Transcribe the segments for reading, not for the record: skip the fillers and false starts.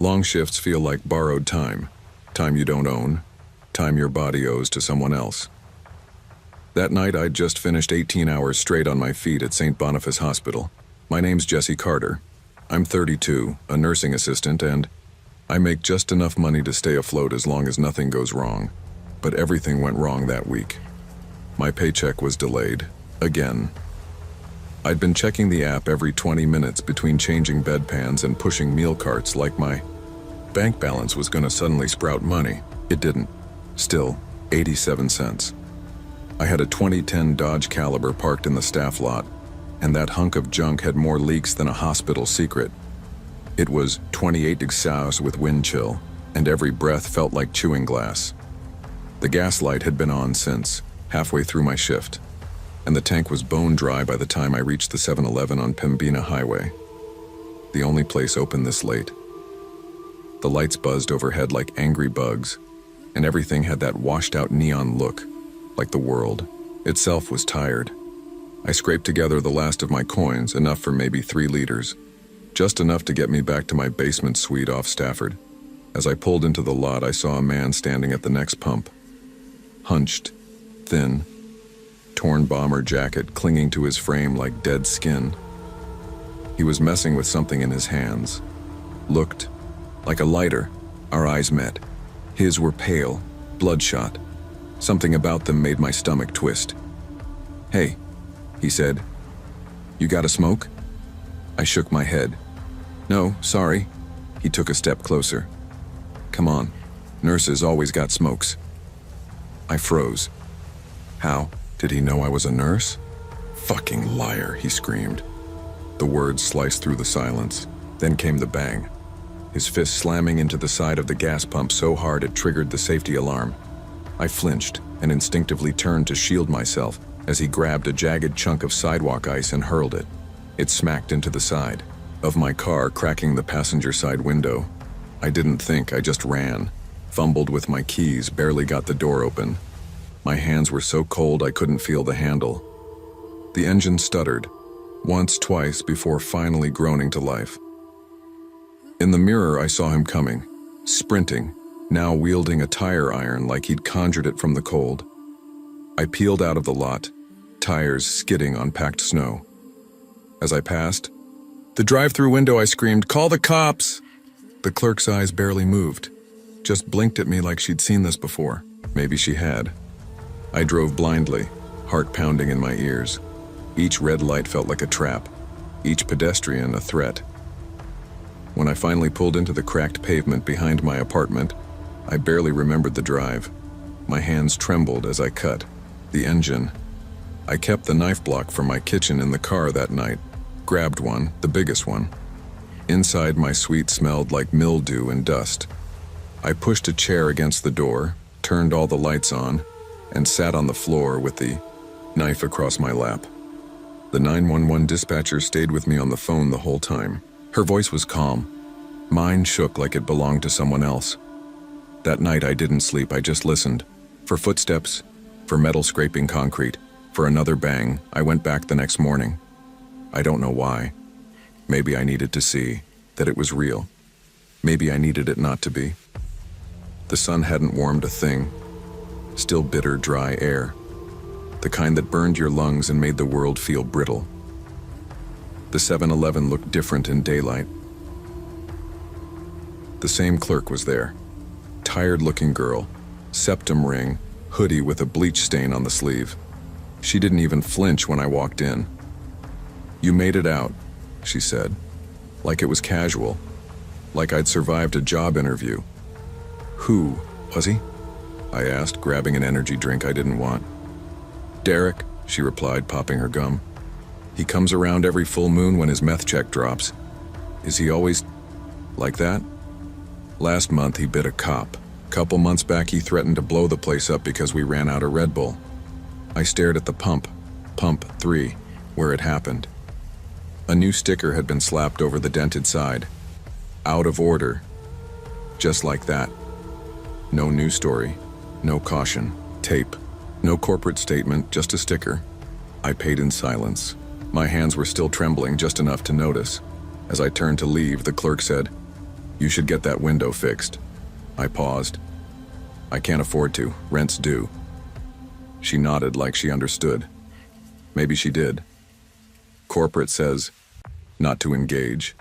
Long shifts feel like borrowed time. Time you don't own. Time your body owes to someone else. That night, I'd just finished 18 hours straight on my feet at St. Boniface Hospital. My name's Jesse Carter. I'm 32, a nursing assistant, and I make just enough money to stay afloat as long as nothing goes wrong. But everything went wrong that week. My paycheck was delayed. Again. I'd been checking the app every 20 minutes between changing bedpans and pushing meal carts like my bank balance was gonna suddenly sprout money. It didn't. Still, 87 cents. I had a 2010 Dodge Caliber parked in the staff lot, and that hunk of junk had more leaks than a hospital secret. It was 28 degrees with wind chill, and every breath felt like chewing glass. The gas light had been on since halfway through my shift, and the tank was bone dry by the time I reached the 7-Eleven on Pembina Highway, the only place open this late. The lights buzzed overhead like angry bugs, and everything had that washed-out neon look, like the world itself was tired. I scraped together the last of my coins, enough for maybe 3 liters, just enough to get me back to my basement suite off Stafford. As I pulled into the lot, I saw a man standing at the next pump. Hunched, thin, torn bomber jacket clinging to his frame like dead skin. He was messing with something in his hands. Looked like a lighter. Our eyes met. His were pale, bloodshot. Something about them made my stomach twist. "Hey," he said. "You got a smoke?" I shook my head. "No, sorry." He took a step closer. "Come on, nurses always got smokes." I froze. How? Did he know I was a nurse? "Fucking liar," he screamed. The words sliced through the silence. Then came the bang. His fist slamming into the side of the gas pump so hard it triggered the safety alarm. I flinched and instinctively turned to shield myself as he grabbed a jagged chunk of sidewalk ice and hurled it. It smacked into the side of my car, cracking the passenger side window. I didn't think, I just ran. Fumbled with my keys, barely got the door open. My hands were so cold I couldn't feel the handle. The engine stuttered, once, twice, before finally groaning to life. In the mirror, I saw him coming, sprinting, now wielding a tire iron like he'd conjured it from the cold. I peeled out of the lot, tires skidding on packed snow. As I passed the drive-through window, I screamed, "Call the cops!" The clerk's eyes barely moved, just blinked at me like she'd seen this before. Maybe she had. I drove blindly, heart pounding in my ears. Each red light felt like a trap, each pedestrian a threat. When I finally pulled into the cracked pavement behind my apartment, I barely remembered the drive. My hands trembled as I cut the engine. I kept the knife block from my kitchen in the car that night, grabbed one, the biggest one. Inside, my suite smelled like mildew and dust. I pushed a chair against the door, turned all the lights on, and sat on the floor with the knife across my lap. The 911 dispatcher stayed with me on the phone the whole time. Her voice was calm. Mine shook like it belonged to someone else. That night I didn't sleep, I just listened. For footsteps, for metal scraping concrete, for another bang. I went back the next morning. I don't know why. Maybe I needed to see that it was real. Maybe I needed it not to be. The sun hadn't warmed a thing. Still bitter, dry air. The kind that burned your lungs and made the world feel brittle. The 7-Eleven looked different in daylight. The same clerk was there. Tired-looking girl, septum ring, hoodie with a bleach stain on the sleeve. She didn't even flinch when I walked in. "You made it out," she said, like it was casual, like I'd survived a job interview. "Who was he?" I asked, grabbing an energy drink I didn't want. "Derek," she replied, popping her gum. "He comes around every full moon when his meth check drops. Is he always like that? Last month he bit a cop. Couple months back he threatened to blow the place up because we ran out of Red Bull." I stared at the pump 3, where it happened. A new sticker had been slapped over the dented side. "Out of order." Just like that. No news story, no caution, tape, no corporate statement, just a sticker. I paid in silence. My hands were still trembling just enough to notice. As I turned to leave, the clerk said, You should get that window fixed. I paused. I can't afford to. Rent's due. She nodded like she understood. Maybe she did. Corporate says not to engage.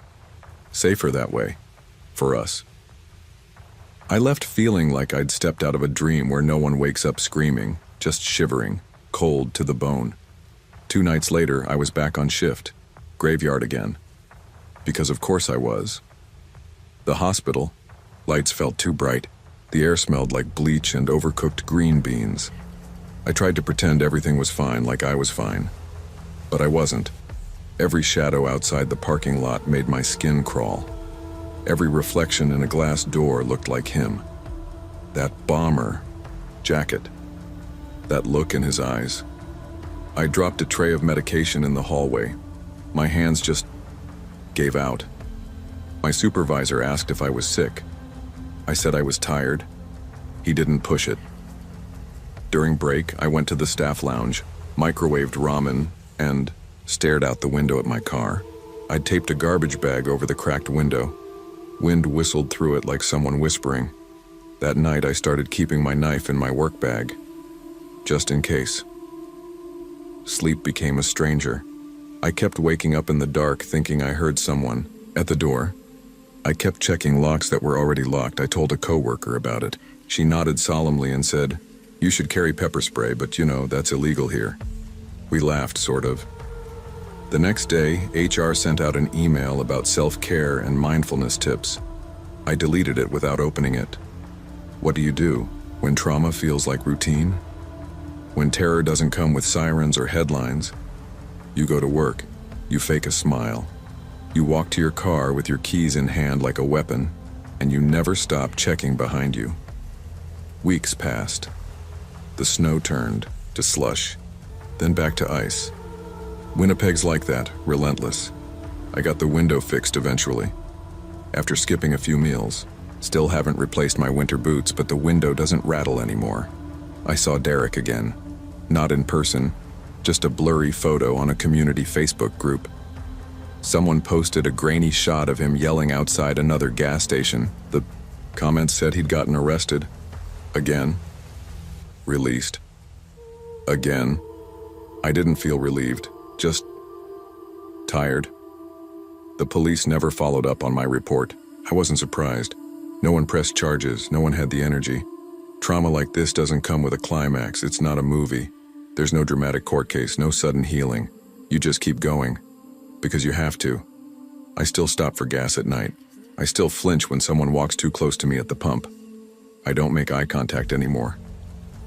Safer that way. For us. I left feeling like I'd stepped out of a dream where no one wakes up screaming, just shivering, cold to the bone. 2 nights later, I was back on shift. Graveyard again. Because of course I was. The hospital. Lights felt too bright. The air smelled like bleach and overcooked green beans. I tried to pretend everything was fine, like I was fine. But I wasn't. Every shadow outside the parking lot made my skin crawl. Every reflection in a glass door looked like him. That bomber jacket. That look in his eyes. I dropped a tray of medication in the hallway. My hands just gave out. My supervisor asked if I was sick. I said I was tired. He didn't push it. During break, I went to the staff lounge, microwaved ramen, and stared out the window at my car. I'd taped a garbage bag over the cracked window. Wind whistled through it like someone whispering. That night, I started keeping my knife in my work bag, just in case. Sleep became a stranger. I kept waking up in the dark thinking I heard someone at the door. I kept checking locks that were already locked. I told a coworker about it. She nodded solemnly and said, "You should carry pepper spray, but you know, that's illegal here." We laughed, sort of. The next day, HR sent out an email about self-care and mindfulness tips. I deleted it without opening it. What do you do when trauma feels like routine? When terror doesn't come with sirens or headlines? You go to work. You fake a smile. You walk to your car with your keys in hand like a weapon, and you never stop checking behind you. Weeks passed. The snow turned to slush, then back to ice. Winnipeg's like that, relentless. I got the window fixed eventually. After skipping a few meals. Still haven't replaced my winter boots, but the window doesn't rattle anymore. I saw Derek again. Not in person, just a blurry photo on a community Facebook group. Someone posted a grainy shot of him yelling outside another gas station. The comments said he'd gotten arrested. Again. Released. Again. I didn't feel relieved, just tired. The police never followed up on my report. I wasn't surprised. No one pressed charges, no one had the energy. Trauma like this doesn't come with a climax, it's not a movie. There's no dramatic court case, no sudden healing. You just keep going. Because you have to. I still stop for gas at night. I still flinch when someone walks too close to me at the pump. I don't make eye contact anymore.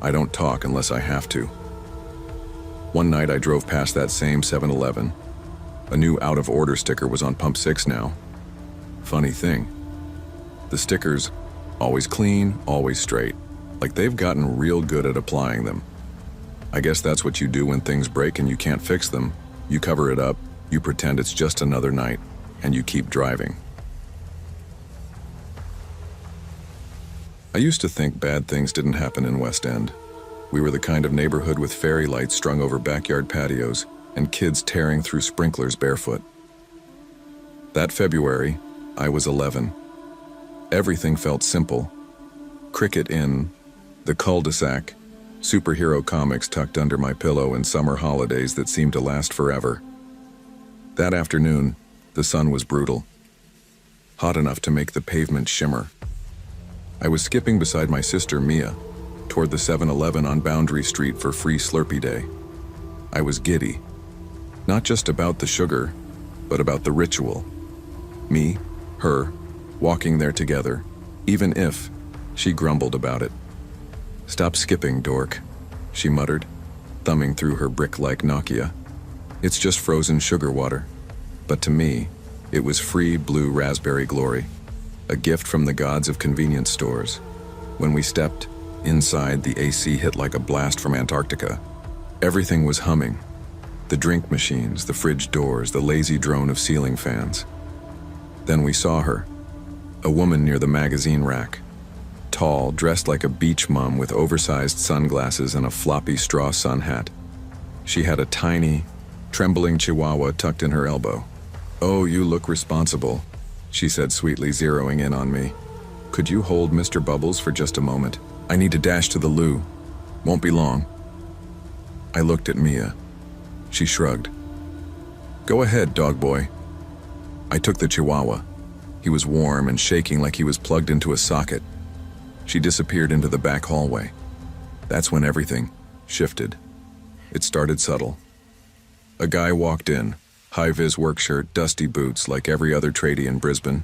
I don't talk unless I have to. One night I drove past that same 7-Eleven. A new out-of-order sticker was on pump 6 now. Funny thing. The stickers, always clean, always straight. Like they've gotten real good at applying them. I guess that's what you do when things break and you can't fix them. You cover it up, you pretend it's just another night, and you keep driving. I used to think bad things didn't happen in West End. We were the kind of neighborhood with fairy lights strung over backyard patios and kids tearing through sprinklers barefoot. That February, I was 11. Everything felt simple. Cricket in, the cul-de-sac, superhero comics tucked under my pillow, and summer holidays that seemed to last forever. That afternoon, the sun was brutal. Hot enough to make the pavement shimmer. I was skipping beside my sister Mia, toward the 7-Eleven on Boundary Street for free Slurpee Day. I was giddy. Not just about the sugar, but about the ritual. Me, her, walking there together, even if she grumbled about it. "Stop skipping, dork," she muttered, thumbing through her brick-like Nokia. "It's just frozen sugar water." But to me, it was free blue raspberry glory, a gift from the gods of convenience stores. When we stepped inside, the AC hit like a blast from Antarctica. Everything was humming. The drink machines, the fridge doors, the lazy drone of ceiling fans. Then we saw her, a woman near the magazine rack. Tall, dressed like a beach mum with oversized sunglasses and a floppy straw sun hat. She had a tiny, trembling chihuahua tucked in her elbow. "Oh, you look responsible," she said sweetly, zeroing in on me. Could you hold Mr. Bubbles for just a moment? I need to dash to the loo. Won't be long. I looked at Mia. She shrugged. Go ahead, dog boy. I took the Chihuahua. He was warm and shaking like he was plugged into a socket. She disappeared into the back hallway. That's when everything shifted. It started subtle. A guy walked in, high-vis work shirt, dusty boots like every other tradie in Brisbane.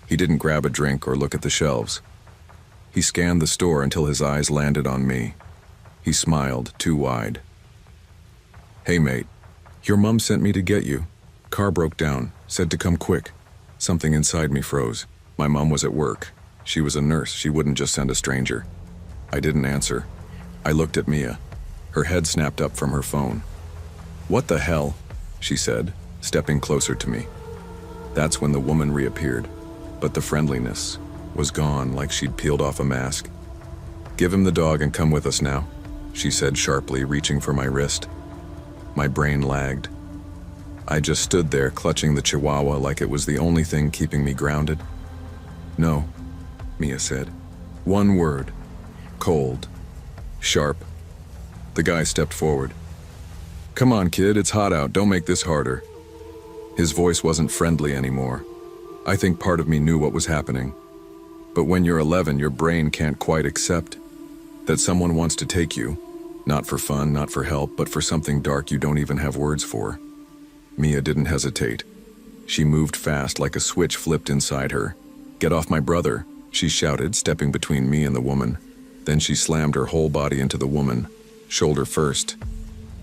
He didn't grab a drink or look at the shelves. He scanned the store until his eyes landed on me. He smiled, too wide. Hey mate, your mom sent me to get you. Car broke down, said to come quick. Something inside me froze. My mom was at work. She was a nurse, she wouldn't just send a stranger. I didn't answer. I looked at Mia. Her head snapped up from her phone. What the hell? She said, stepping closer to me. That's when the woman reappeared, but the friendliness was gone like she'd peeled off a mask. Give him the dog and come with us now, she said sharply, reaching for my wrist. My brain lagged. I just stood there clutching the Chihuahua like it was the only thing keeping me grounded. No, Mia said. One word. Cold. Sharp. The guy stepped forward. Come on, kid, it's hot out, don't make this harder. His voice wasn't friendly anymore. I think part of me knew what was happening. But when you're 11, your brain can't quite accept that someone wants to take you, not for fun, not for help, but for something dark you don't even have words for. Mia didn't hesitate. She moved fast like a switch flipped inside her. Get off my brother, she shouted, stepping between me and the woman. Then she slammed her whole body into the woman, shoulder first.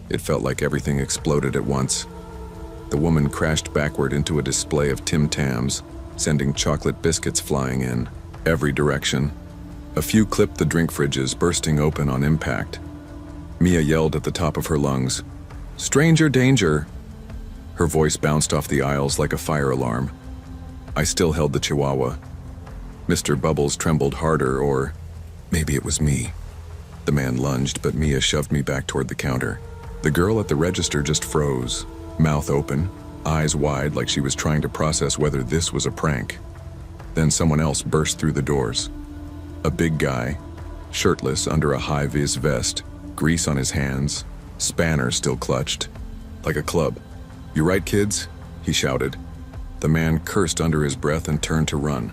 It felt like everything exploded at once. The woman crashed backward into a display of Tim Tams, sending chocolate biscuits flying in every direction. A few clipped the drink fridges, bursting open on impact. Mia yelled at the top of her lungs, "Stranger danger!" Her voice bounced off the aisles like a fire alarm. I still held the Chihuahua. Mr. Bubbles trembled harder, or maybe it was me. The man lunged, but Mia shoved me back toward the counter. The girl at the register just froze, mouth open, eyes wide like she was trying to process whether this was a prank. Then someone else burst through the doors. A big guy, shirtless under a high-vis vest, grease on his hands, spanner still clutched, like a club. You right, kids? He shouted. The man cursed under his breath and turned to run.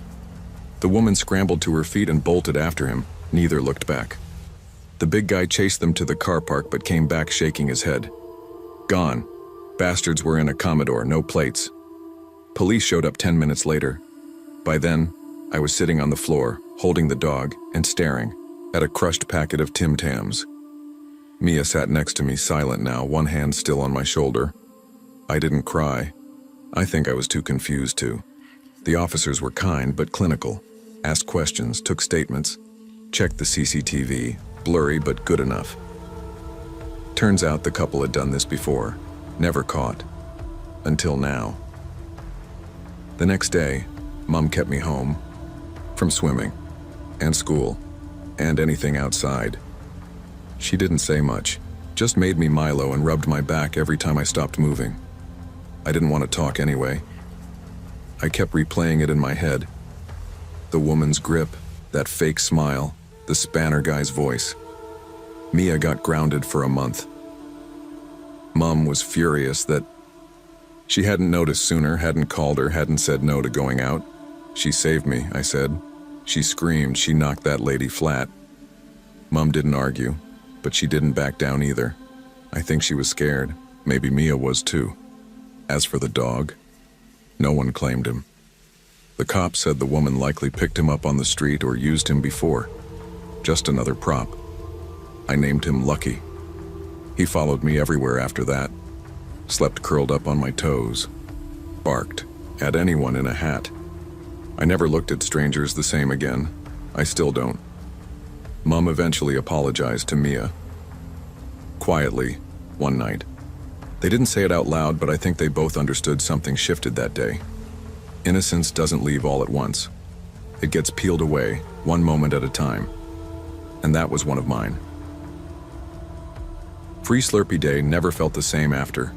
The woman scrambled to her feet and bolted after him. Neither looked back. The big guy chased them to the car park but came back shaking his head. Gone. Bastards were in a Commodore, no plates. Police showed up 10 minutes later. By then, I was sitting on the floor, holding the dog and staring at a crushed packet of Tim Tams. Mia sat next to me, silent now, one hand still on my shoulder. I didn't cry. I think I was too confused to. The officers were kind but clinical, asked questions, took statements, checked the CCTV, blurry but good enough. Turns out the couple had done this before, never caught. Until now. The next day, Mom kept me home from swimming and school and anything outside. She didn't say much, just made me Milo and rubbed my back every time I stopped moving. I didn't want to talk anyway. I kept replaying it in my head. The woman's grip, that fake smile, the spanner guy's voice. Mia got grounded for a month. Mom was furious that she hadn't noticed sooner, hadn't called her, hadn't said no to going out. She saved me, I said. She screamed, she knocked that lady flat. Mom didn't argue, but she didn't back down either. I think she was scared. Maybe Mia was too. As for the dog, no one claimed him. The cops said the woman likely picked him up on the street or used him before. Just another prop. I named him Lucky. He followed me everywhere after that. Slept curled up on my toes. Barked at anyone in a hat. I never looked at strangers the same again. I still don't. Mom eventually apologized to Mia. Quietly, one night. They didn't say it out loud, but I think they both understood something shifted that day. Innocence doesn't leave all at once. It gets peeled away, one moment at a time. And that was one of mine. Free Slurpee Day never felt the same after.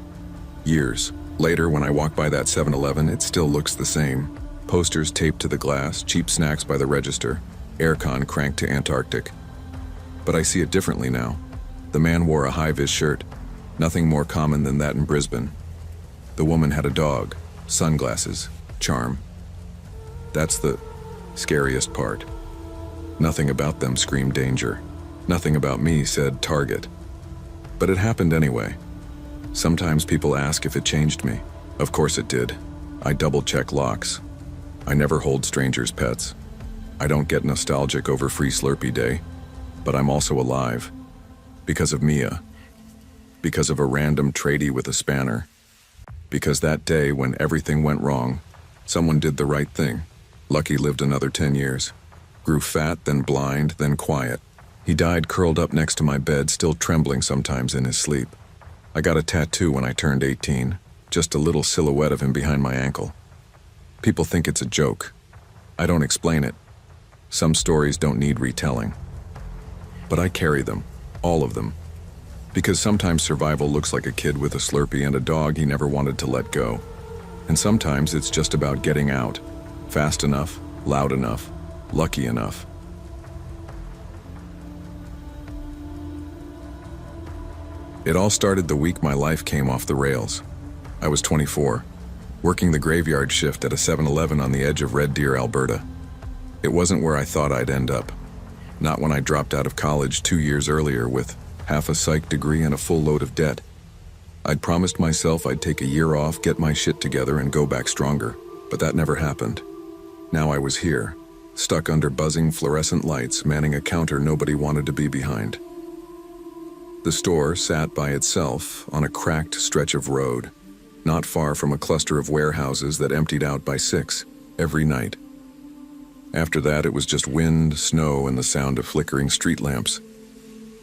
Years later, when I walk by that 7-Eleven, it still looks the same. Posters taped to the glass, cheap snacks by the register, aircon cranked to Antarctic. But I see it differently now. The man wore a high-vis shirt, nothing more common than that in Brisbane. The woman had a dog, sunglasses, charm. That's the scariest part. Nothing about them screamed danger. Nothing about me said target. But it happened anyway. Sometimes people ask if it changed me. Of course it did. I double-check locks. I never hold strangers' pets. I don't get nostalgic over Free Slurpee Day, but I'm also alive. Because of Mia. Because of a random tradie with a spanner. Because that day when everything went wrong, someone did the right thing. Lucky lived another 10 years. Grew fat, then blind, then quiet. He died curled up next to my bed, still trembling sometimes in his sleep. I got a tattoo when I turned 18, just a little silhouette of him behind my ankle. People think it's a joke. I don't explain it. Some stories don't need retelling. But I carry them, all of them. Because sometimes survival looks like a kid with a Slurpee and a dog he never wanted to let go. And sometimes it's just about getting out. Fast enough, loud enough, lucky enough. It all started the week my life came off the rails. I was 24, working the graveyard shift at a 7-Eleven on the edge of Red Deer, Alberta. It wasn't where I thought I'd end up. Not when I dropped out of college 2 years earlier with half a psych degree and a full load of debt. I'd promised myself I'd take a year off, get my shit together, and go back stronger, but that never happened. Now I was here, stuck under buzzing fluorescent lights, manning a counter nobody wanted to be behind. The store sat by itself on a cracked stretch of road, not far from a cluster of warehouses that emptied out by 6 every night. After that, it was just wind, snow, and the sound of flickering street lamps.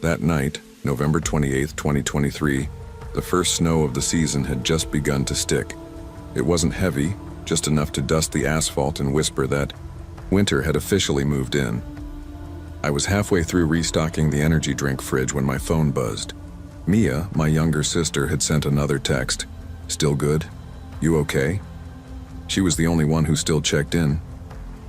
That night, November 28, 2023, the first snow of the season had just begun to stick. It wasn't heavy, just enough to dust the asphalt and whisper that winter had officially moved in. I was halfway through restocking the energy drink fridge when my phone buzzed. Mia, my younger sister, had sent another text. "Still good? You okay?" She was the only one who still checked in.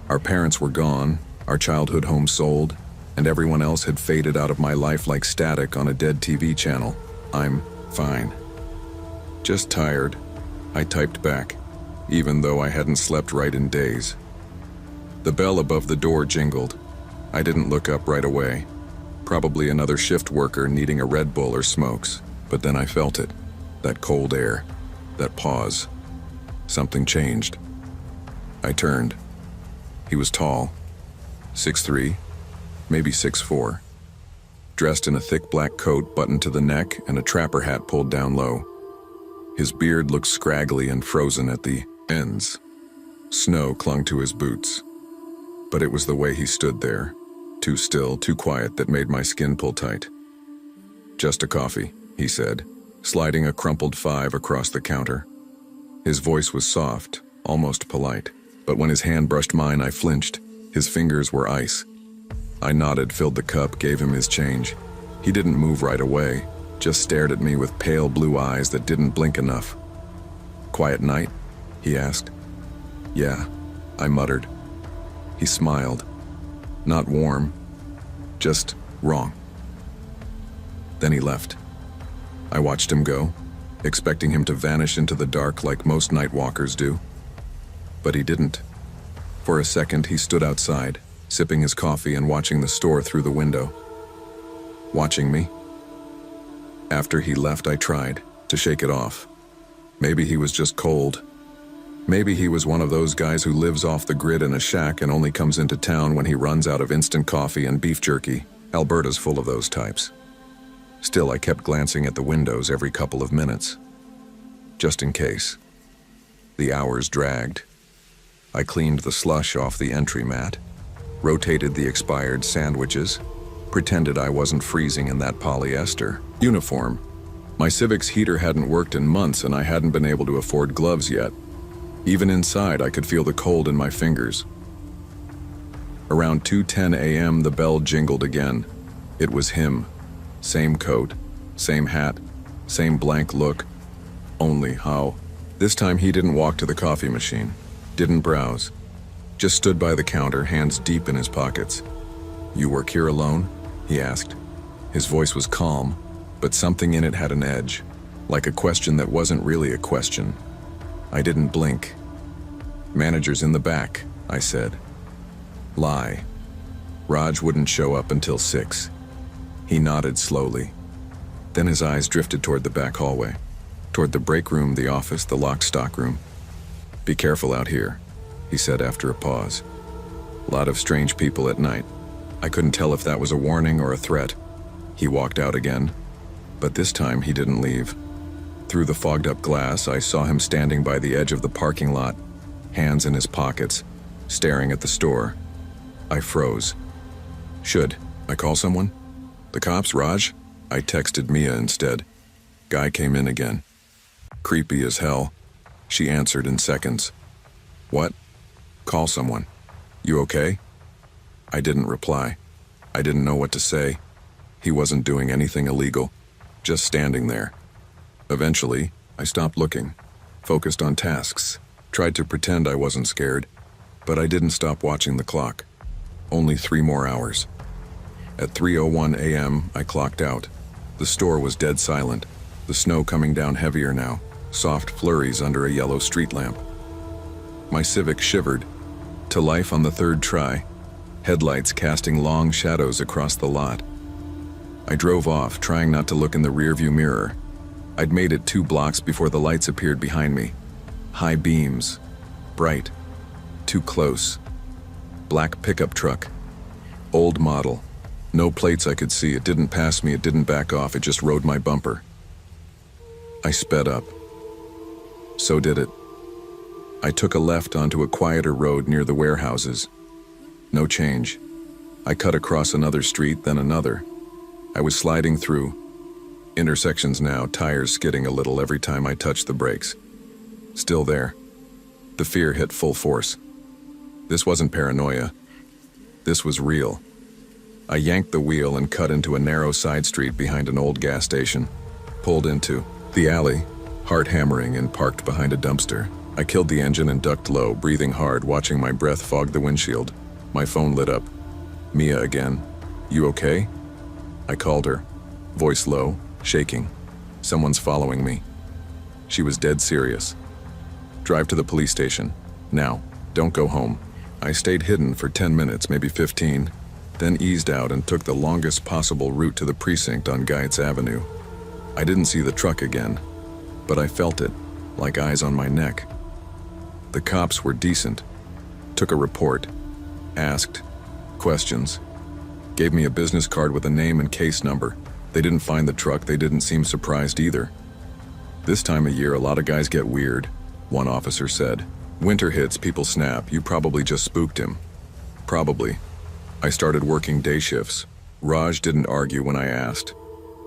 Our parents were gone, our childhood home sold, and everyone else had faded out of my life like static on a dead TV channel. "I'm fine. Just tired," I typed back, even though I hadn't slept right in days. The bell above the door jingled. I didn't look up right away. Probably another shift worker needing a Red Bull or smokes, but then I felt it. That cold air. That pause. Something changed. I turned. He was tall. 6'3", maybe 6'4". Dressed in a thick black coat buttoned to the neck and a trapper hat pulled down low. His beard looked scraggly and frozen at the ends. Snow clung to his boots. But it was the way he stood there, too still, too quiet, that made my skin pull tight. "Just a coffee," he said, sliding a crumpled 5 across the counter. His voice was soft, almost polite, but when his hand brushed mine, I flinched. His fingers were ice. I nodded, filled the cup, gave him his change. He didn't move right away, just stared at me with pale blue eyes that didn't blink enough. "Quiet night?" he asked. "Yeah," I muttered. He smiled. Not warm, just wrong. Then he left. I watched him go, expecting him to vanish into the dark like most night walkers do. But he didn't. For a second, he stood outside, sipping his coffee and watching the store through the window. Watching me. After he left, I tried to shake it off. Maybe he was just cold. Maybe he was one of those guys who lives off the grid in a shack and only comes into town when he runs out of instant coffee and beef jerky. Alberta's full of those types. Still, I kept glancing at the windows every couple of minutes, just in case. The hours dragged. I cleaned the slush off the entry mat, rotated the expired sandwiches, pretended I wasn't freezing in that polyester uniform. My Civic's heater hadn't worked in months and I hadn't been able to afford gloves yet. Even inside, I could feel the cold in my fingers. Around 2:10 a.m., the bell jingled again. It was him. Same coat, same hat, same blank look. Only how? This time he didn't walk to the coffee machine, didn't browse, just stood by the counter, hands deep in his pockets. "You work here alone?" he asked. His voice was calm, but something in it had an edge, like a question that wasn't really a question. I didn't blink. "Manager's in the back," I said. Lie. Raj wouldn't show up until 6. He nodded slowly. Then his eyes drifted toward the back hallway, toward the break room, the office, the locked stock room. "Be careful out here," he said after a pause. "A lot of strange people at night." I couldn't tell if that was a warning or a threat. He walked out again, but this time he didn't leave. Through the fogged-up glass, I saw him standing by the edge of the parking lot, hands in his pockets, staring at the store. I froze. Should I call someone? "The cops, Raj?" I texted Mia instead. Guy came in again. "Creepy as hell," she answered in seconds. "What?" "Call someone. You okay?" I didn't reply. I didn't know what to say. He wasn't doing anything illegal, just standing there. Eventually, I stopped looking, focused on tasks, tried to pretend I wasn't scared, but I didn't stop watching the clock. Only 3 more hours. At 3:01 a.m., I clocked out. The store was dead silent, the snow coming down heavier now, soft flurries under a yellow street lamp. My Civic shivered, to life on the 3rd try, headlights casting long shadows across the lot. I drove off, trying not to look in the rearview mirror. I'd made it 2 blocks before the lights appeared behind me. High beams, bright, too close. Black pickup truck, old model. No plates I could see. It didn't pass me, it didn't back off, it just rode my bumper. I sped up. So did it. I took a left onto a quieter road near the warehouses. No change. I cut across another street, then another. I was sliding through. Intersections now, tires skidding a little every time I touched the brakes. Still there. The fear hit full force. This wasn't paranoia. This was real. I yanked the wheel and cut into a narrow side street behind an old gas station. Pulled into the alley, heart hammering, and parked behind a dumpster. I killed the engine and ducked low, breathing hard, watching my breath fog the windshield. My phone lit up. Mia again. "You okay?" I called her, voice low, shaking. "Someone's following me." She was dead serious. "Drive to the police station. Now. Don't go home." I stayed hidden for 10 minutes, maybe 15, then eased out and took the longest possible route to the precinct on Geitz Avenue. I didn't see the truck again, but I felt it, like eyes on my neck. The cops were decent. Took a report. Asked questions. Gave me a business card with a name and case number. They didn't find the truck, they didn't seem surprised either. "This time of year, a lot of guys get weird," one officer said. "Winter hits, people snap, you probably just spooked him." Probably. I started working day shifts. Raj didn't argue when I asked.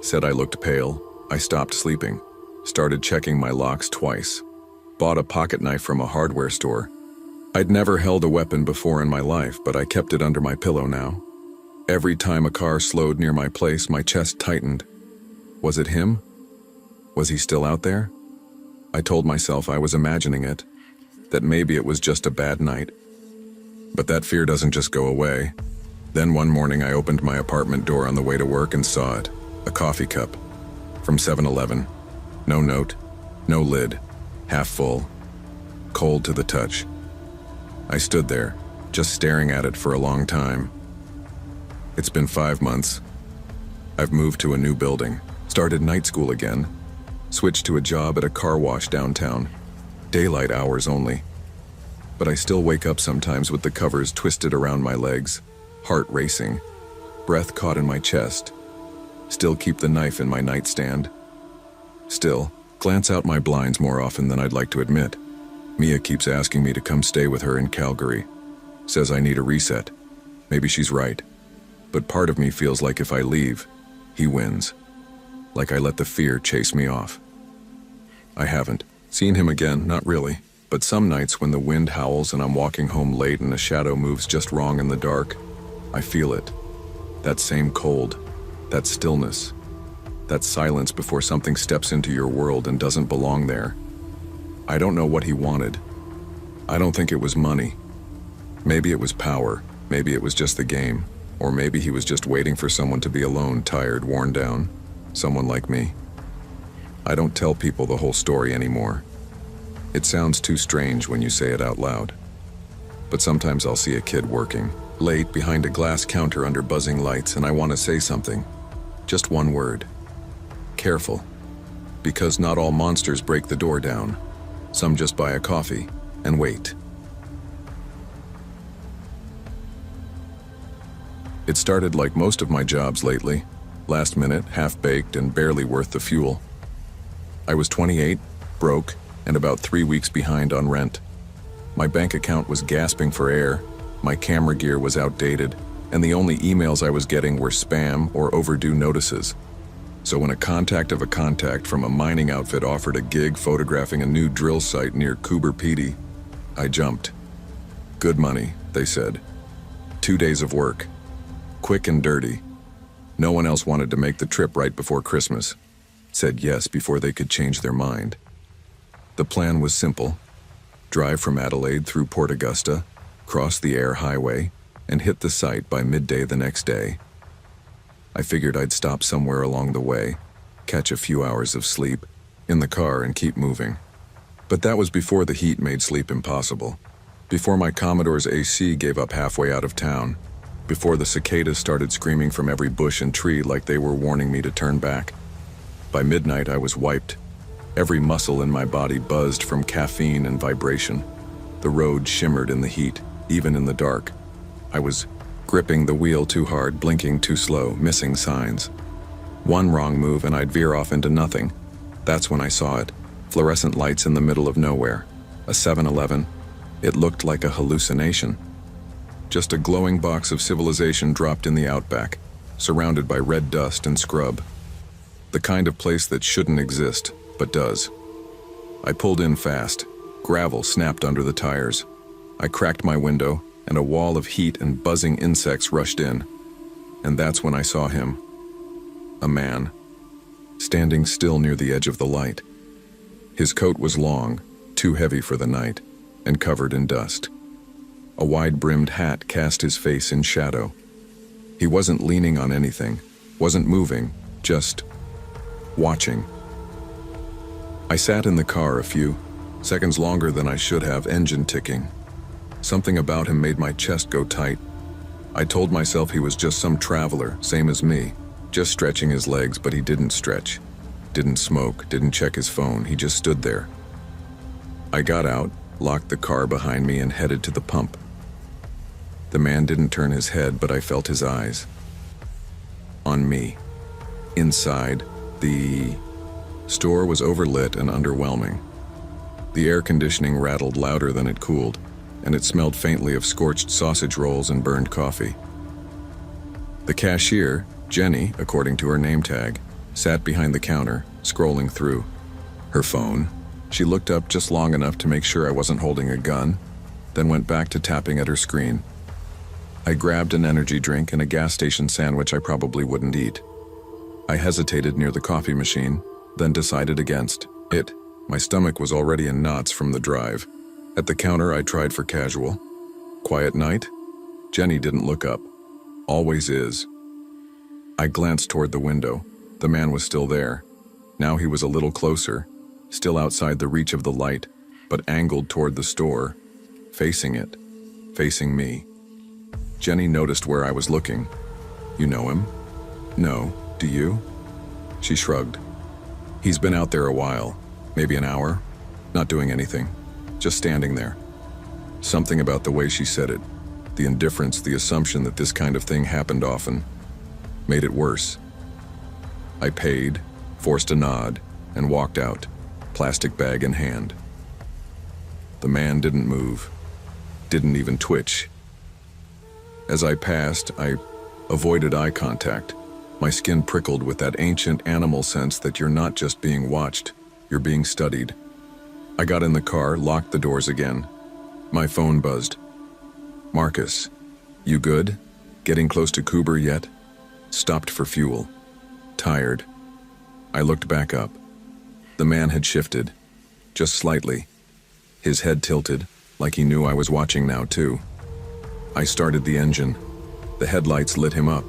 Said I looked pale. I stopped sleeping. Started checking my locks twice. Bought a pocket knife from a hardware store. I'd never held a weapon before in my life, but I kept it under my pillow now. Every time a car slowed near my place, my chest tightened. Was it him? Was he still out there? I told myself I was imagining it, that maybe it was just a bad night. But that fear doesn't just go away. Then one morning I opened my apartment door on the way to work and saw it, a coffee cup, from 7-Eleven. No note, no lid, half full, cold to the touch. I stood there, just staring at it for a long time. It's been 5 months. I've moved to a new building, started night school again, switched to a job at a car wash downtown, daylight hours only. But I still wake up sometimes with the covers twisted around my legs, heart racing, breath caught in my chest. Still keep the knife in my nightstand. Still, glance out my blinds more often than I'd like to admit. Mia keeps asking me to come stay with her in Calgary. Says I need a reset. Maybe she's right. But part of me feels like if I leave, he wins. Like I let the fear chase me off. I haven't seen him again, not really. But some nights when the wind howls and I'm walking home late and a shadow moves just wrong in the dark, I feel it. That same cold, that stillness, that silence before something steps into your world and doesn't belong there. I don't know what he wanted. I don't think it was money. Maybe it was power, maybe it was just the game, or maybe he was just waiting for someone to be alone, tired, worn down. Someone like me. I don't tell people the whole story anymore. It sounds too strange when you say it out loud. But sometimes I'll see a kid working, late behind a glass counter under buzzing lights, and I want to say something. Just one word. Careful. Because not all monsters break the door down. Some just buy a coffee and wait. It started like most of my jobs lately. Last minute, half-baked, and barely worth the fuel. I was 28, broke, and about 3 weeks behind on rent. My bank account was gasping for air, my camera gear was outdated, and the only emails I was getting were spam or overdue notices. So when a contact of a contact from a mining outfit offered a gig photographing a new drill site near Coober Pedy, I jumped. Good money, they said. 2 days of work. Quick and dirty. No one else wanted to make the trip right before Christmas. Said yes before they could change their mind. The plan was simple. Drive from Adelaide through Port Augusta, cross the air highway, and hit the site by midday the next day. I figured I'd stop somewhere along the way, catch a few hours of sleep, in the car and keep moving. But that was before the heat made sleep impossible. Before my Commodore's AC gave up halfway out of town. Before the cicadas started screaming from every bush and tree like they were warning me to turn back. By midnight, I was wiped. Every muscle in my body buzzed from caffeine and vibration. The road shimmered in the heat, even in the dark. I was gripping the wheel too hard, blinking too slow, missing signs. One wrong move and I'd veer off into nothing. That's when I saw it. Fluorescent lights in the middle of nowhere. A 7-Eleven. It looked like a hallucination. Just a glowing box of civilization dropped in the outback, surrounded by red dust and scrub. The kind of place that shouldn't exist, but does. I pulled in fast. Gravel snapped under the tires. I cracked my window, and a wall of heat and buzzing insects rushed in. And that's when I saw him. A man. Standing still near the edge of the light. His coat was long, too heavy for the night, and covered in dust. A wide-brimmed hat cast his face in shadow. He wasn't leaning on anything, wasn't moving, just watching. I sat in the car a few seconds longer than I should have, engine ticking. Something about him made my chest go tight. I told myself he was just some traveler, same as me, just stretching his legs, but he didn't stretch. Didn't smoke, didn't check his phone, he just stood there. I got out, locked the car behind me, and headed to the pump. The man didn't turn his head, but I felt his eyes. On me. Inside, the store was overlit and underwhelming. The air conditioning rattled louder than it cooled, and it smelled faintly of scorched sausage rolls and burned coffee. The cashier, Jenny, according to her name tag, sat behind the counter, scrolling through her phone. She looked up just long enough to make sure I wasn't holding a gun, then went back to tapping at her screen. I grabbed an energy drink and a gas station sandwich I probably wouldn't eat. I hesitated near the coffee machine, then decided against it. My stomach was already in knots from the drive. At the counter, I tried for casual. Quiet night? Jenny didn't look up. Always is. I glanced toward the window. The man was still there. Now he was a little closer, still outside the reach of the light, but angled toward the store, facing it, facing me. Jenny noticed where I was looking. You know him? No, do you? She shrugged. He's been out there a while, maybe an hour, not doing anything, just standing there. Something about the way she said it, the indifference, the assumption that this kind of thing happened often, made it worse. I paid, forced a nod, and walked out, plastic bag in hand. The man didn't move, didn't even twitch. As I passed, I avoided eye contact. My skin prickled with that ancient animal sense that you're not just being watched, you're being studied. I got in the car, locked the doors again. My phone buzzed. Marcus, you good? Getting close to Coober yet? Stopped for fuel. Tired. I looked back up. The man had shifted, just slightly. His head tilted, like he knew I was watching now too. I started the engine. The headlights lit him up,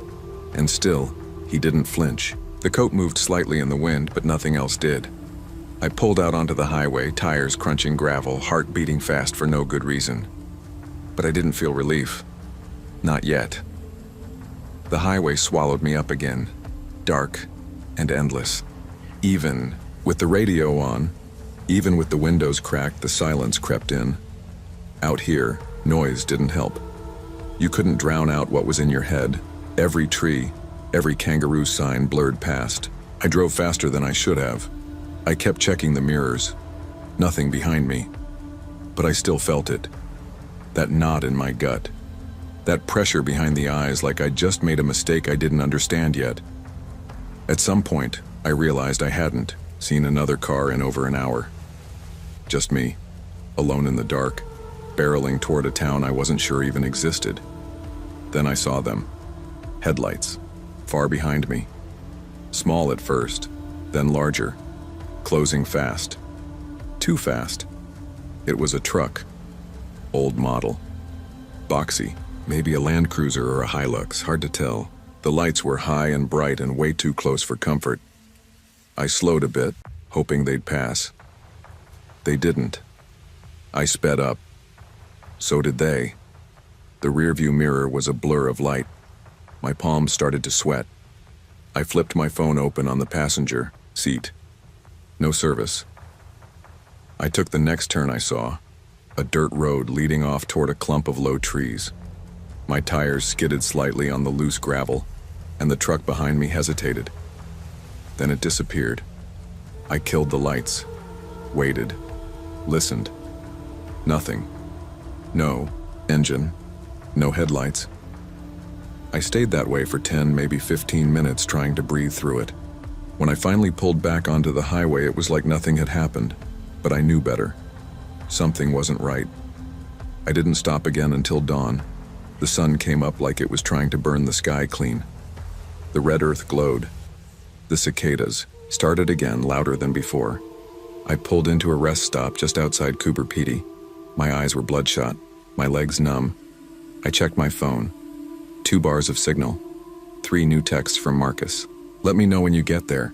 and still, he didn't flinch. The coat moved slightly in the wind, but nothing else did. I pulled out onto the highway, tires crunching gravel, heart beating fast for no good reason. But I didn't feel relief. Not yet. The highway swallowed me up again, dark and endless. Even with the radio on, even with the windows cracked, the silence crept in. Out here, noise didn't help. You couldn't drown out what was in your head. Every tree, every kangaroo sign blurred past. I drove faster than I should have. I kept checking the mirrors. Nothing behind me. But I still felt it. That knot in my gut. That pressure behind the eyes, like I'd just made a mistake I didn't understand yet. At some point, I realized I hadn't seen another car in over an hour. Just me, alone in the dark, barreling toward a town I wasn't sure even existed. Then I saw them. Headlights, far behind me. Small at first, then larger, closing fast. Too fast. It was a truck. Old model. Boxy, maybe a Land Cruiser or a Hilux, hard to tell. The lights were high and bright and way too close for comfort. I slowed a bit, hoping they'd pass. They didn't. I sped up. So did they. The rearview mirror was a blur of light. My palms started to sweat. I flipped my phone open on the passenger seat. No service. I took the next turn I saw, a dirt road leading off toward a clump of low trees. My tires skidded slightly on the loose gravel, and the truck behind me hesitated. Then it disappeared. I killed the lights, waited, listened. Nothing. No engine, no headlights. I stayed that way for 10, maybe 15 minutes trying to breathe through it. When I finally pulled back onto the highway, it was like nothing had happened, but I knew better. Something wasn't right. I didn't stop again until dawn. The sun came up like it was trying to burn the sky clean. The red earth glowed. The cicadas started again, louder than before. I pulled into a rest stop just outside Cooper Pedy. My eyes were bloodshot, my legs numb. I checked my phone. 2 bars of signal. 3 new texts from Marcus. Let me know when you get there.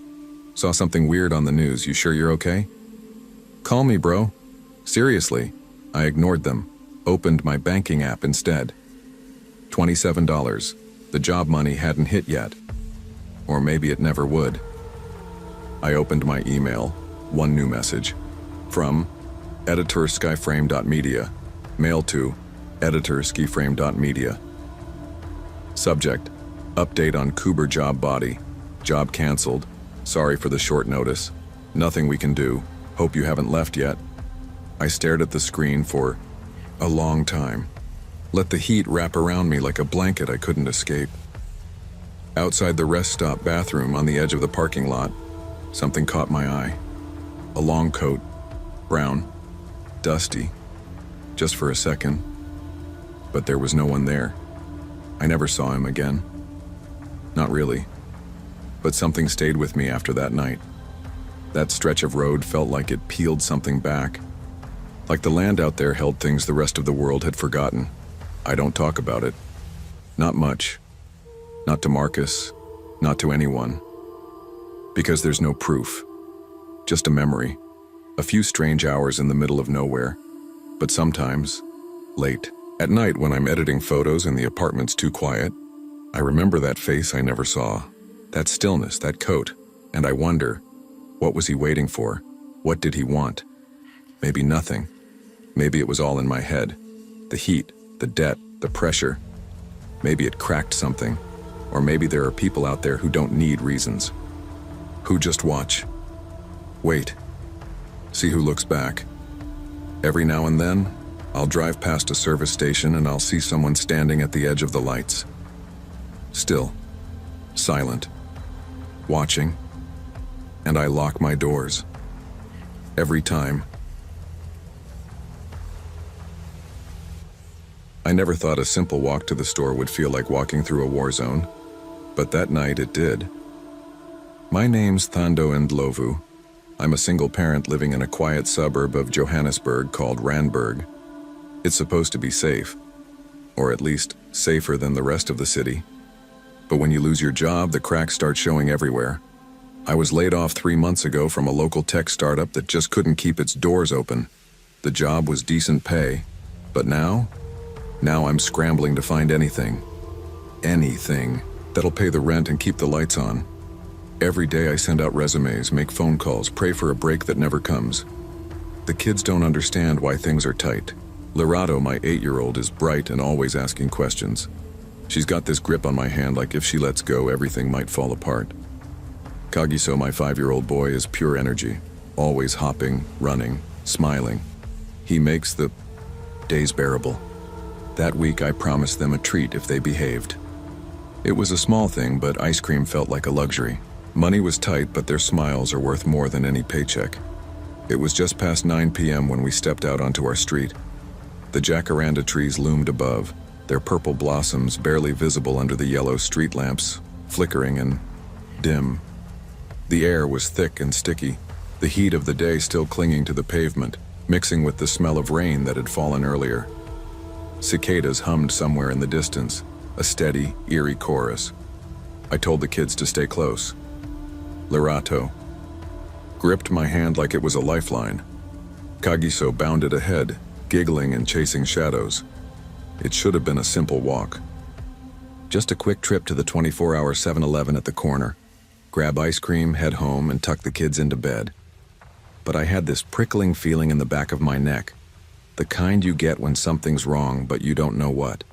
Saw something weird on the news. You sure you're okay? Call me, bro. Seriously. I ignored them. Opened my banking app instead. $27. The job money hadn't hit yet. Or maybe it never would. I opened my email. 1 new message. From editor@skyframe.media. Mail to editor@skyframe.media. Subject: update on Cooper job body. Job canceled. Sorry for the short notice. Nothing we can do. Hope you haven't left yet. I stared at the screen for a long time. Let the heat wrap around me like a blanket I couldn't escape. Outside the rest stop bathroom on the edge of the parking lot, something caught my eye. A long coat, brown, dusty, just for a second. But there was no one there. I never saw him again. Not really. But something stayed with me after that night. That stretch of road felt like it peeled something back. Like the land out there held things the rest of the world had forgotten. I don't talk about it. Not much. Not to Marcus. Not to anyone. Because there's no proof. Just a memory. A few strange hours in the middle of nowhere. But sometimes, late. At night when I'm editing photos and the apartment's too quiet, I remember that face I never saw. That stillness, that coat. And I wonder, what was he waiting for? What did he want? Maybe nothing. Maybe it was all in my head. The heat, the debt, the pressure. Maybe it cracked something. Or maybe there are people out there who don't need reasons. Who just watch. Wait. See who looks back. Every now and then, I'll drive past a service station and I'll see someone standing at the edge of the lights. Still. Silent. Watching. And I lock my doors. Every time. I never thought a simple walk to the store would feel like walking through a war zone, but that night it did. My name's Thando Ndlovu. I'm a single parent living in a quiet suburb of Johannesburg called Randburg. It's supposed to be safe. or at least safer than the rest of the city. But when you lose your job, the cracks start showing everywhere. I was laid off 3 months ago from a local tech startup that just couldn't keep its doors open. The job was decent pay, but now I'm scrambling to find anything that'll pay the rent and keep the lights on. Every day I send out resumes, make phone calls, pray for a break that never comes. The kids don't understand why things are tight. Lerato, my 8-year-old, is bright and always asking questions. She's got this grip on my hand like if she lets go, everything might fall apart. Kagiso, my 5-year-old boy, is pure energy, always hopping, running, smiling. He makes the days bearable. That week I promised them a treat if they behaved. It was a small thing, but ice cream felt like a luxury. Money was tight, but their smiles are worth more than any paycheck. It was just past 9 p.m. when we stepped out onto our street. The jacaranda trees loomed above, their purple blossoms barely visible under the yellow street lamps, flickering and dim. The air was thick and sticky, the heat of the day still clinging to the pavement, mixing with the smell of rain that had fallen earlier. Cicadas hummed somewhere in the distance, a steady, eerie chorus. I told the kids to stay close. Lerato gripped my hand like it was a lifeline. Kagiso bounded ahead, giggling and chasing shadows. It should have been a simple walk. Just a quick trip to the 24-hour 7-Eleven at the corner, grab ice cream, head home, and tuck the kids into bed. But I had this prickling feeling in the back of my neck, the kind you get when something's wrong but you don't know what.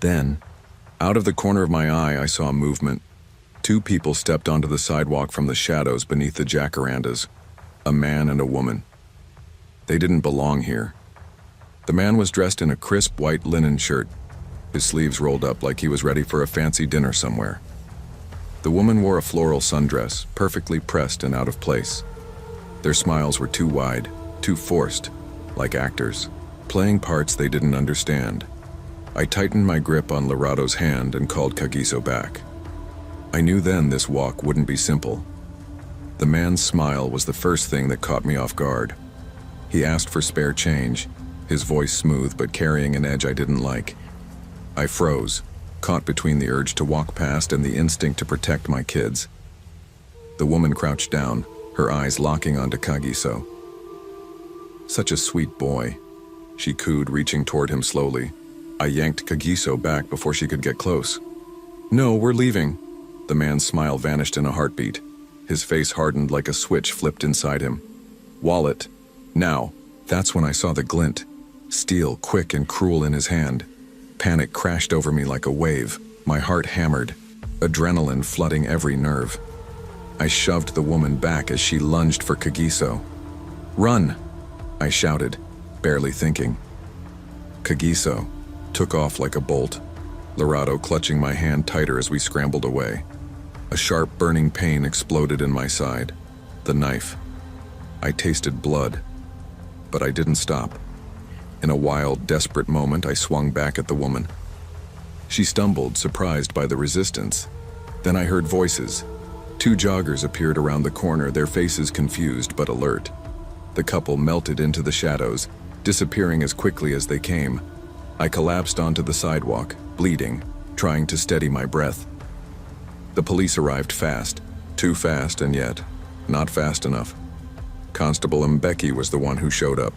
Then, out of the corner of my eye, I saw movement. 2 people stepped onto the sidewalk from the shadows beneath the jacarandas, a man and a woman. They didn't belong here. The man was dressed in a crisp white linen shirt, his sleeves rolled up like he was ready for a fancy dinner somewhere. The woman wore a floral sundress, perfectly pressed and out of place. Their smiles were too wide, too forced, like actors, playing parts they didn't understand. I tightened my grip on Lerato's hand and called Kagiso back. I knew then this walk wouldn't be simple. The man's smile was the first thing that caught me off guard. He asked for spare change, his voice smooth but carrying an edge I didn't like. I froze, caught between the urge to walk past and the instinct to protect my kids. The woman crouched down, her eyes locking onto Kagiso. "Such a sweet boy," she cooed, reaching toward him slowly. I yanked Kagiso back before she could get close. "No, we're leaving." The man's smile vanished in a heartbeat. His face hardened like a switch flipped inside him. "Wallet. Now." That's when I saw the glint. Steel, quick and cruel in his hand. Panic crashed over me like a wave. My heart hammered, adrenaline flooding every nerve. I shoved the woman back as she lunged for Kagiso. "Run!" I shouted, barely thinking. Kagiso took off like a bolt, Lerato clutching my hand tighter as we scrambled away. A sharp, burning pain exploded in my side. The knife. I tasted blood, but I didn't stop. In a wild, desperate moment, I swung back at the woman. She stumbled, surprised by the resistance. Then I heard voices. 2 joggers appeared around the corner, their faces confused but alert. The couple melted into the shadows, disappearing as quickly as they came. I collapsed onto the sidewalk, bleeding, trying to steady my breath. The police arrived fast, too fast and yet not fast enough. Constable Mbeki was the one who showed up,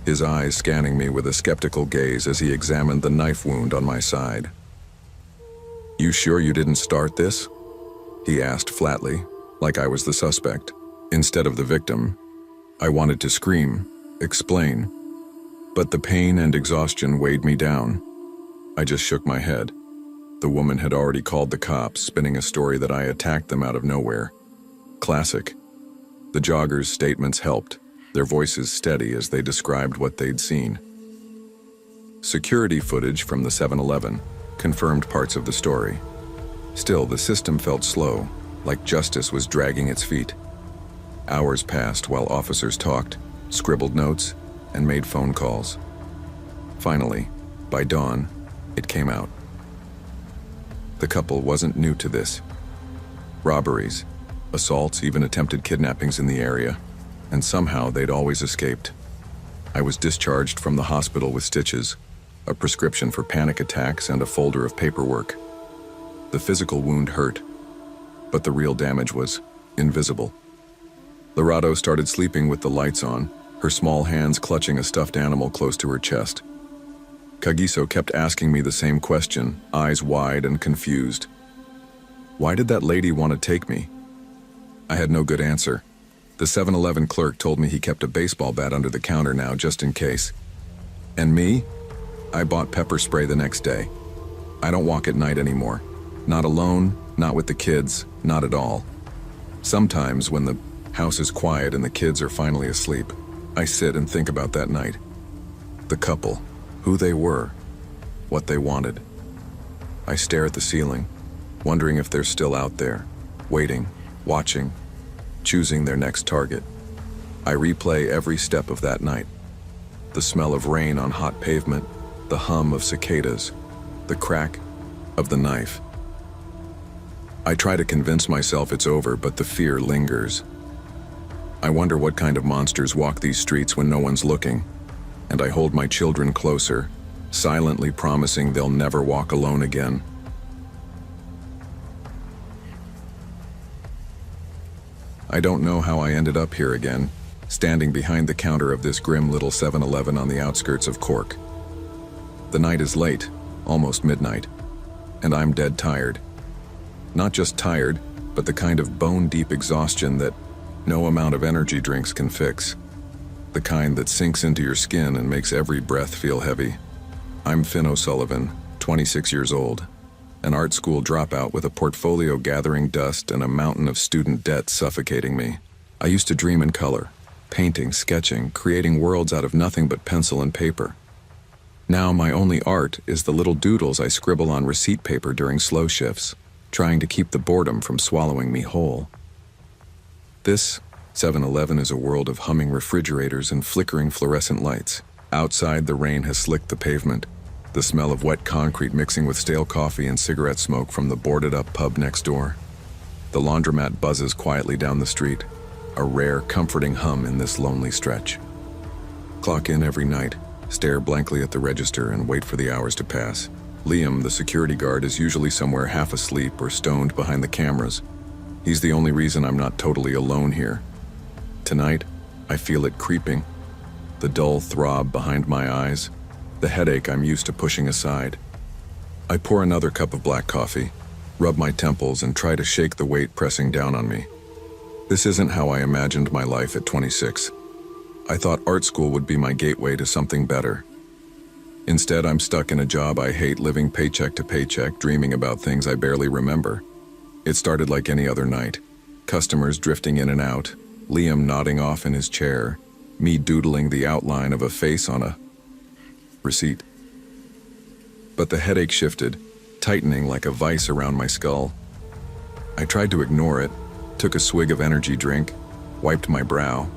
his eyes scanning me with a skeptical gaze as he examined the knife wound on my side. "You sure you didn't start this?" he asked flatly, like I was the suspect, instead of the victim. I wanted to scream, explain, but the pain and exhaustion weighed me down. I just shook my head. The woman had already called the cops, spinning a story that I attacked them out of nowhere. Classic. The joggers' statements helped, their voices steady as they described what they'd seen. Security footage from the 7-Eleven confirmed parts of the story. Still, the system felt slow, like justice was dragging its feet. Hours passed while officers talked, scribbled notes, and made phone calls. Finally, by dawn, it came out. The couple wasn't new to this. Robberies, assaults, even attempted kidnappings in the area, and somehow they'd always escaped. I was discharged from the hospital with stitches, a prescription for panic attacks, and a folder of paperwork. The physical wound hurt, but the real damage was invisible. Lorado started sleeping with the lights on, her small hands clutching a stuffed animal close to her chest. Kagiso kept asking me the same question, eyes wide and confused. Why did that lady want to take me? I had no good answer. The 7-Eleven clerk told me he kept a baseball bat under the counter now, just in case. And me? I bought pepper spray the next day. I don't walk at night anymore. Not alone, not with the kids, not at all. Sometimes, when the house is quiet and the kids are finally asleep, I sit and think about that night. The couple, who they were, what they wanted. I stare at the ceiling, wondering if they're still out there, waiting, watching, choosing their next target. I replay every step of that night. The smell of rain on hot pavement, the hum of cicadas, the crack of the knife. I try to convince myself it's over, but the fear lingers. I wonder what kind of monsters walk these streets when no one's looking, and I hold my children closer, silently promising they'll never walk alone again. I don't know how I ended up here again, standing behind the counter of this grim little 7-Eleven on the outskirts of Cork. The night is late, almost midnight, and I'm dead tired. Not just tired, but the kind of bone-deep exhaustion that no amount of energy drinks can fix. The kind that sinks into your skin and makes every breath feel heavy. I'm Finn O'Sullivan, 26 years old, an art school dropout with a portfolio gathering dust and a mountain of student debt suffocating me. I used to dream in color, painting, sketching, creating worlds out of nothing but pencil and paper. Now my only art is the little doodles I scribble on receipt paper during slow shifts, trying to keep the boredom from swallowing me whole. This 7-Eleven is a world of humming refrigerators and flickering fluorescent lights. Outside, the rain has slicked the pavement, the smell of wet concrete mixing with stale coffee and cigarette smoke from the boarded-up pub next door. The laundromat buzzes quietly down the street, a rare, comforting hum in this lonely stretch. Clock in every night, stare blankly at the register, and wait for the hours to pass. Liam, the security guard, is usually somewhere half asleep or stoned behind the cameras. He's the only reason I'm not totally alone here. Tonight, I feel it creeping. The dull throb behind my eyes, the headache I'm used to pushing aside. I pour another cup of black coffee, rub my temples, and try to shake the weight pressing down on me. This isn't how I imagined my life at 26. I thought art school would be my gateway to something better. Instead, I'm stuck in a job I hate, living paycheck to paycheck, dreaming about things I barely remember. It started like any other night. Customers drifting in and out, Liam nodding off in his chair, me doodling the outline of a face on a receipt. But the headache shifted, tightening like a vice around my skull. I tried to ignore it, took a swig of energy drink, wiped my brow.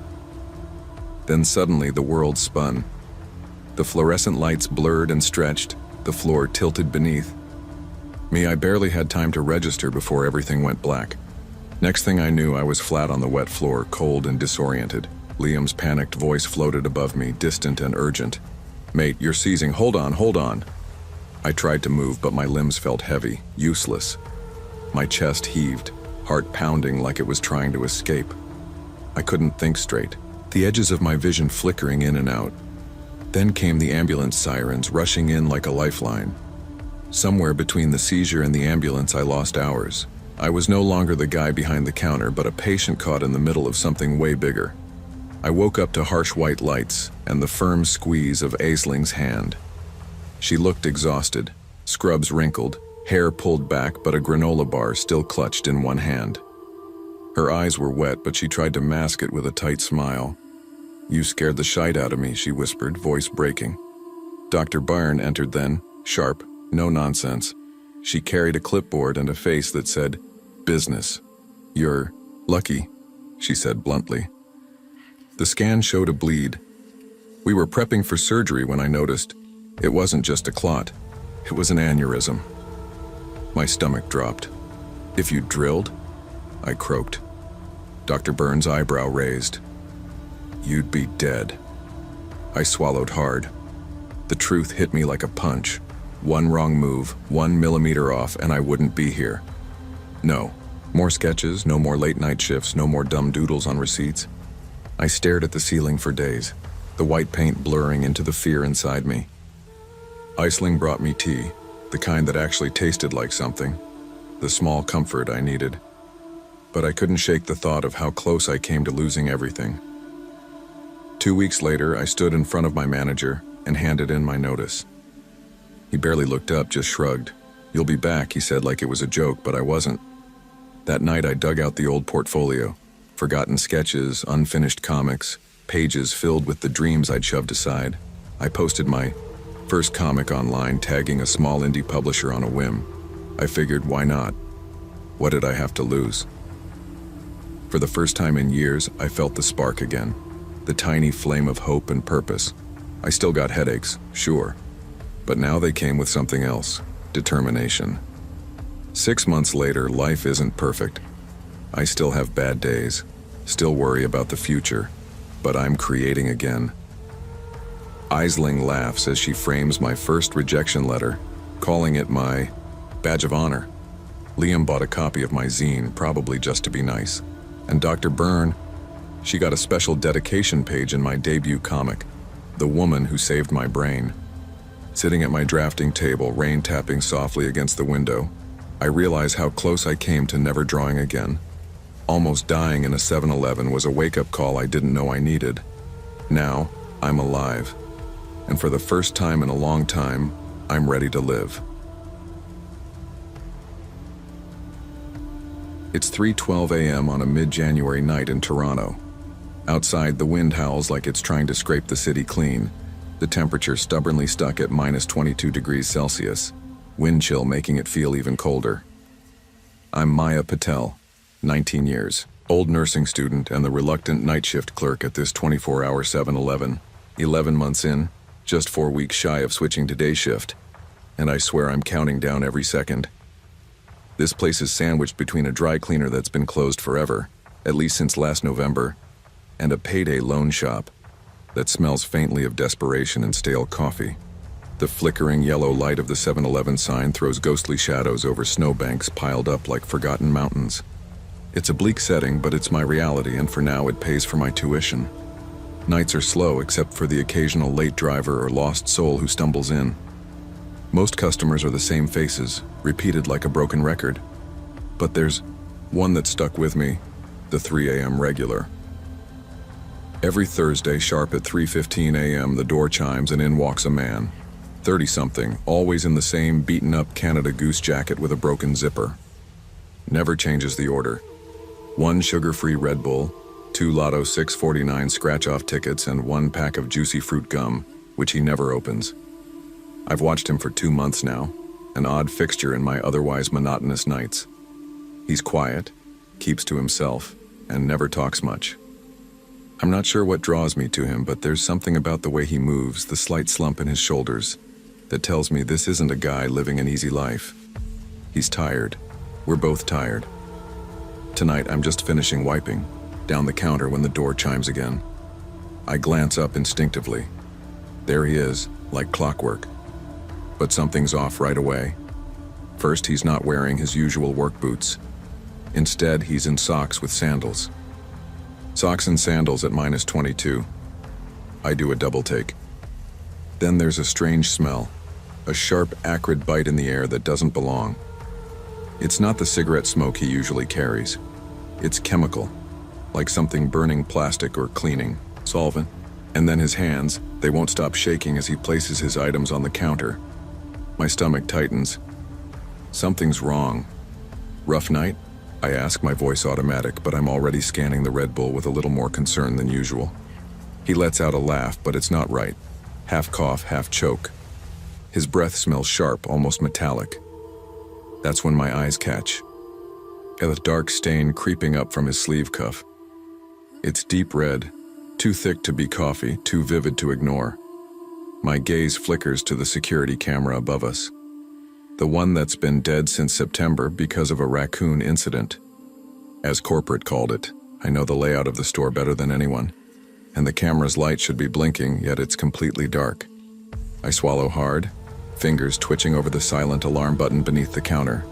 Then suddenly the world spun. The fluorescent lights blurred and stretched, the floor tilted beneath. I barely had time to register before everything went black. Next thing I knew, I was flat on the wet floor, cold and disoriented. Liam's panicked voice floated above me, distant and urgent. "Mate, you're seizing. Hold on, hold on." I tried to move, but my limbs felt heavy, useless. My chest heaved, heart pounding like it was trying to escape. I couldn't think straight, the edges of my vision flickering in and out. Then came the ambulance sirens, rushing in like a lifeline. Somewhere between the seizure and the ambulance, I lost hours. I was no longer the guy behind the counter, but a patient caught in the middle of something way bigger. I woke up to harsh white lights and the firm squeeze of Aisling's hand. She looked exhausted, scrubs wrinkled, hair pulled back, but a granola bar still clutched in one hand. Her eyes were wet, but she tried to mask it with a tight smile. "You scared the shite out of me," she whispered, voice breaking. Dr. Byrne entered then, sharp, no nonsense. She carried a clipboard and a face that said, "Business." "You're lucky," she said bluntly. The scan showed a bleed. We were prepping for surgery when I noticed it wasn't just a clot, it was an aneurysm. My stomach dropped. "If you drilled?" I croaked. Dr. Byrne's eyebrow raised. "You'd be dead." I swallowed hard. The truth hit me like a punch. One wrong move, 1 millimeter off, and I wouldn't be here. No more sketches, no more late night shifts, no more dumb doodles on receipts. I stared at the ceiling for days, the white paint blurring into the fear inside me. Aisling brought me tea, the kind that actually tasted like something, the small comfort I needed. But I couldn't shake the thought of how close I came to losing everything. 2 weeks later, I stood in front of my manager and handed in my notice. He barely looked up, just shrugged. "You'll be back," he said like it was a joke, but I wasn't. That night I dug out the old portfolio, forgotten sketches, unfinished comics, pages filled with the dreams I'd shoved aside. I posted my first comic online, tagging a small indie publisher on a whim. I figured, why not? What did I have to lose? For the first time in years, I felt the spark again, the tiny flame of hope and purpose. I still got headaches, sure, but now they came with something else, determination. 6 months later, life isn't perfect. I still have bad days, still worry about the future, but I'm creating again. Aisling laughs as she frames my first rejection letter, calling it my badge of honor. Liam bought a copy of my zine, probably just to be nice. And Dr. Byrne, she got a special dedication page in my debut comic, The Woman Who Saved My Brain. Sitting at my drafting table, rain tapping softly against the window, I realize how close I came to never drawing again. Almost dying in a 7-Eleven was a wake-up call I didn't know I needed. Now, I'm alive. And for the first time in a long time, I'm ready to live. It's 3:12 a.m. on a mid-January night in Toronto. Outside, the wind howls like it's trying to scrape the city clean, the temperature stubbornly stuck at minus 22 degrees Celsius, wind chill making it feel even colder. I'm Maya Patel, 19 years, old nursing student and the reluctant night shift clerk at this 24-hour 7-Eleven. 11 months in, just 4 weeks shy of switching to day shift, and I swear I'm counting down every second. This place is sandwiched between a dry cleaner that's been closed forever, at least since last November, and a payday loan shop that smells faintly of desperation and stale coffee. The flickering yellow light of the 7-Eleven sign throws ghostly shadows over snowbanks piled up like forgotten mountains. It's a bleak setting, but it's my reality, and for now it pays for my tuition. Nights are slow except for the occasional late driver or lost soul who stumbles in. Most customers are the same faces, repeated like a broken record. But there's one that stuck with me, the 3 a.m. regular. Every Thursday, sharp at 3:15 a.m., the door chimes and in walks a man. 30-something, always in the same beaten-up Canada Goose jacket with a broken zipper. Never changes the order. 1 sugar-free Red Bull, 2 Lotto 649 scratch-off tickets, and 1 pack of juicy fruit gum, which he never opens. I've watched him for 2 months now, an odd fixture in my otherwise monotonous nights. He's quiet, keeps to himself, and never talks much. I'm not sure what draws me to him, but there's something about the way he moves, the slight slump in his shoulders, that tells me this isn't a guy living an easy life. He's tired. We're both tired. Tonight, I'm just finishing wiping, down the counter when the door chimes again. I glance up instinctively. There he is, like clockwork. But something's off right away. First, he's not wearing his usual work boots. Instead, he's in socks with sandals. Socks and sandals at minus 22. I do a double take. Then there's a strange smell, a sharp, acrid bite in the air that doesn't belong. It's not the cigarette smoke he usually carries. It's chemical, like something burning plastic or cleaning, solvent. And then his hands, they won't stop shaking as he places his items on the counter. My stomach tightens. Something's wrong. Rough night? I ask, my voice automatic, but I'm already scanning the Red Bull with a little more concern than usual. He lets out a laugh, but it's not right. Half cough, half choke. His breath smells sharp, almost metallic. That's when my eyes catch a dark stain creeping up from his sleeve cuff. It's deep red, too thick to be coffee, too vivid to ignore. My gaze flickers to the security camera above us. The one that's been dead since September because of a raccoon incident. As corporate called it, I know the layout of the store better than anyone, and the camera's light should be blinking, yet it's completely dark. I swallow hard, fingers twitching over the silent alarm button beneath the counter.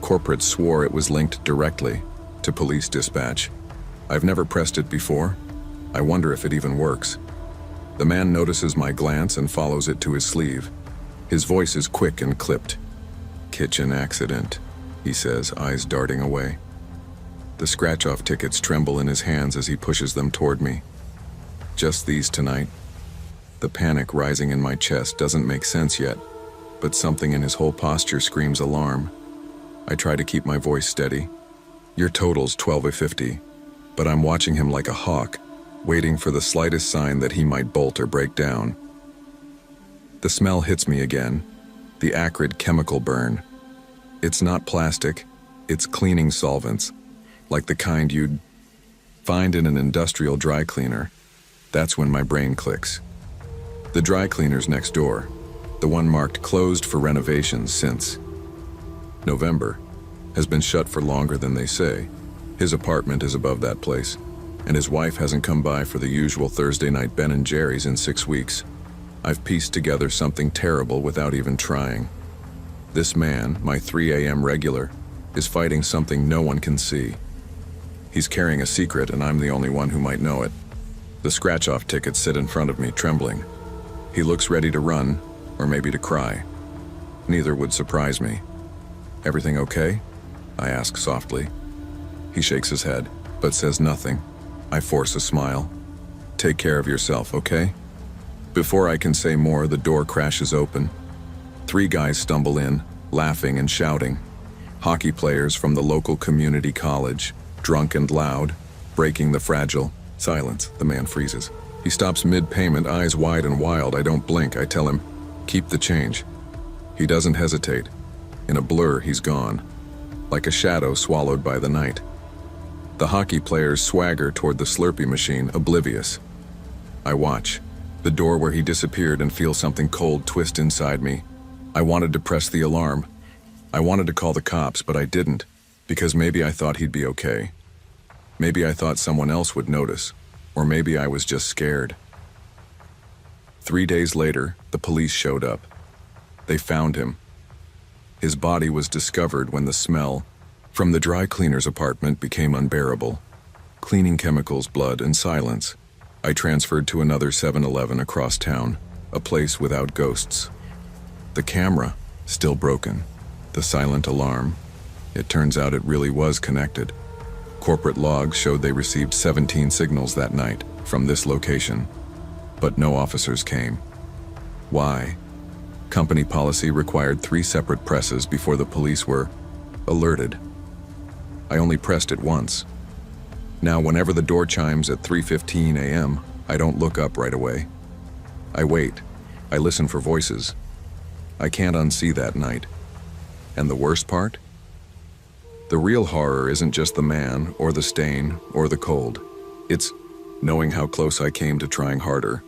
Corporate swore it was linked directly to police dispatch. I've never pressed it before. I wonder if it even works. The man notices my glance and follows it to his sleeve. His voice is quick and clipped. "Kitchen accident," he says, eyes darting away. The scratch-off tickets tremble in his hands as he pushes them toward me. Just these tonight. The panic rising in my chest doesn't make sense yet, but something in his whole posture screams alarm. I try to keep my voice steady. Your total's 12/50, but I'm watching him like a hawk, waiting for the slightest sign that he might bolt or break down. The smell hits me again, the acrid chemical burn. It's not plastic, it's cleaning solvents, like the kind you'd find in an industrial dry cleaner. That's when my brain clicks. The dry cleaner's next door, the one marked closed for renovations since November, has been shut for longer than they say. His apartment is above that place, and his wife hasn't come by for the usual Thursday night Ben and Jerry's in 6 weeks. I've pieced together something terrible without even trying. This man, my 3 a.m. regular, is fighting something no one can see. He's carrying a secret, and I'm the only one who might know it. The scratch-off tickets sit in front of me, trembling. He looks ready to run, or maybe to cry. Neither would surprise me. "Everything okay?" I ask softly. He shakes his head, but says nothing. I force a smile. "Take care of yourself, okay?" Before I can say more, the door crashes open. 3 guys stumble in, laughing and shouting. Hockey players from the local community college, drunk and loud, breaking the fragile silence. The man freezes. He stops mid-payment, eyes wide and wild. I don't blink. I tell him, "Keep the change." He doesn't hesitate. In a blur, he's gone, like a shadow swallowed by the night. The hockey players swagger toward the Slurpee machine, oblivious. I watch, the door where he disappeared, and feel something cold twist inside me. I wanted to press the alarm. I wanted to call the cops, but I didn't, because maybe I thought he'd be okay. Maybe I thought someone else would notice, or maybe I was just scared. 3 days later, the police showed up. They found him. His body was discovered when the smell from the dry cleaner's apartment became unbearable. Cleaning chemicals, blood, and silence. I transferred to another 7-Eleven across town, a place without ghosts. The camera, still broken. The silent alarm. It turns out it really was connected. Corporate logs showed they received 17 signals that night from this location, but no officers came. Why? Company policy required 3 separate presses before the police were alerted. I only pressed it once. Now, whenever the door chimes at 3:15 a.m., I don't look up right away. I wait. I listen for voices. I can't unsee that night. And the worst part? The real horror isn't just the man, or the stain, or the cold. It's knowing how close I came to trying harder,